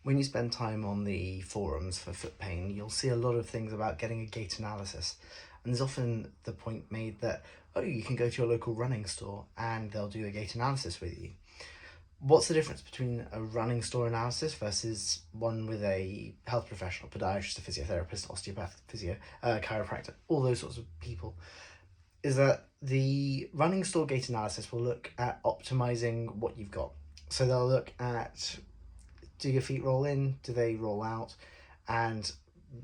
When you spend time on the forums for foot pain, you'll see a lot of things about getting a gait analysis. And there's often the point made that, oh, you can go to your local running store and they'll do a gait analysis with you. What's the difference between a running store analysis versus one with a health professional, podiatrist, a physiotherapist, osteopath, chiropractor, all those sorts of people? Is that the running store gait analysis will look at optimizing what you've got. So they'll look at, do your feet roll in? Do they roll out? And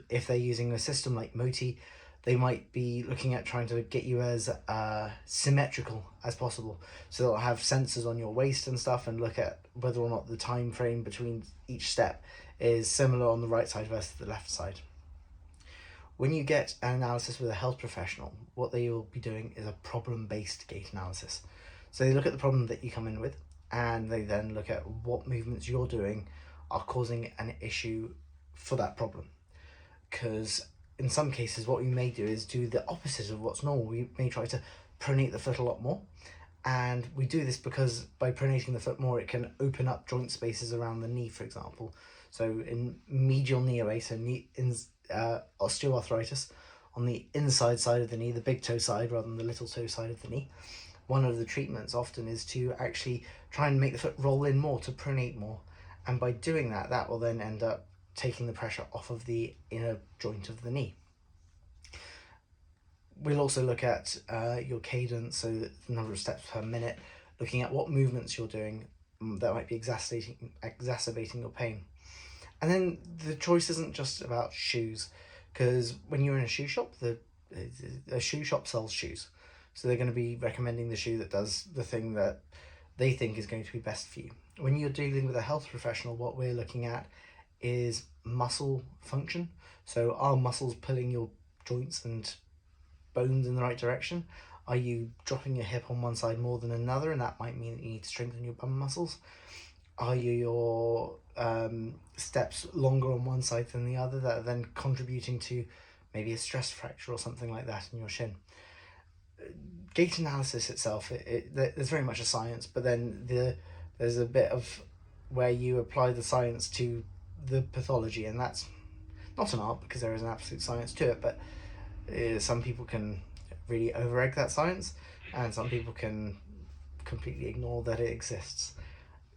if they're using a system like Moti, they might be looking at trying to get you as symmetrical as possible. So they'll have sensors on your waist and stuff and look at whether or not the time frame between each step is similar on the right side versus the left side. When you get an analysis with a health professional, what they will be doing is a problem-based gait analysis. So they look at the problem that you come in with, and they then look at what movements you're doing are causing an issue for that problem. Because in some cases, what we may do is do the opposite of what's normal. We may try to pronate the foot a lot more. And we do this because by pronating the foot more, it can open up joint spaces around the knee, for example. So in medial knee OA, so osteoarthritis on the inside side of the knee, the big toe side rather than the little toe side of the knee, one of the treatments often is to actually try and make the foot roll in more, to pronate more. And by doing that, that will then end up taking the pressure off of the inner joint of the knee. We'll also look at your cadence, so the number of steps per minute, looking at what movements you're doing that might be exacerbating your pain. And then the choice isn't just about shoes, because when you're in a shoe shop, a shoe shop sells shoes. So they're going to be recommending the shoe that does the thing that they think is going to be best for you. When you're dealing with a health professional, what we're looking at is muscle function. So are muscles pulling your joints and bones in the right direction? Are you dropping your hip on one side more than another, and that might mean that you need to strengthen your bum muscles? Are your steps longer on one side than the other, that are then contributing to maybe a stress fracture or something like that in your shin? Gait analysis itself, there's very much a science, but then there's a bit of where you apply the science to the pathology, and that's not an art because there is an absolute science to it, but some people can really over-egg that science, and some people can completely ignore that it exists.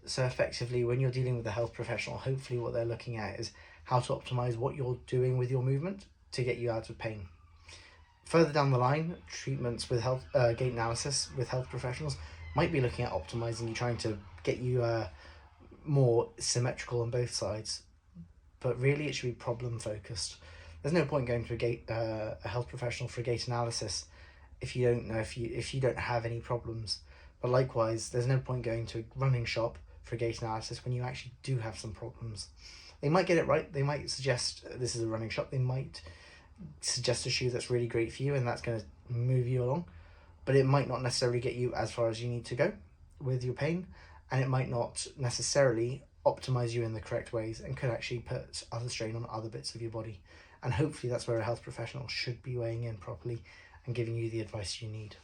So effectively, when you're dealing with a health professional, hopefully what they're looking at is how to optimize what you're doing with your movement to get you out of pain. Further down the line, treatments with gait analysis with health professionals might be looking at optimizing you, trying to get you more symmetrical on both sides. But really, it should be problem focused. There's no point going to a health professional for a gait analysis if you don't know if you don't have any problems. But likewise, there's no point going to a running shop for a gait analysis when you actually do have some problems. They might get it right. They might suggest this is a running shop. They might suggest a shoe that's really great for you and that's going to move you along, but it might not necessarily get you as far as you need to go with your pain, and it might not necessarily optimize you in the correct ways and could actually put other strain on other bits of your body. And hopefully that's where a health professional should be weighing in properly and giving you the advice you need.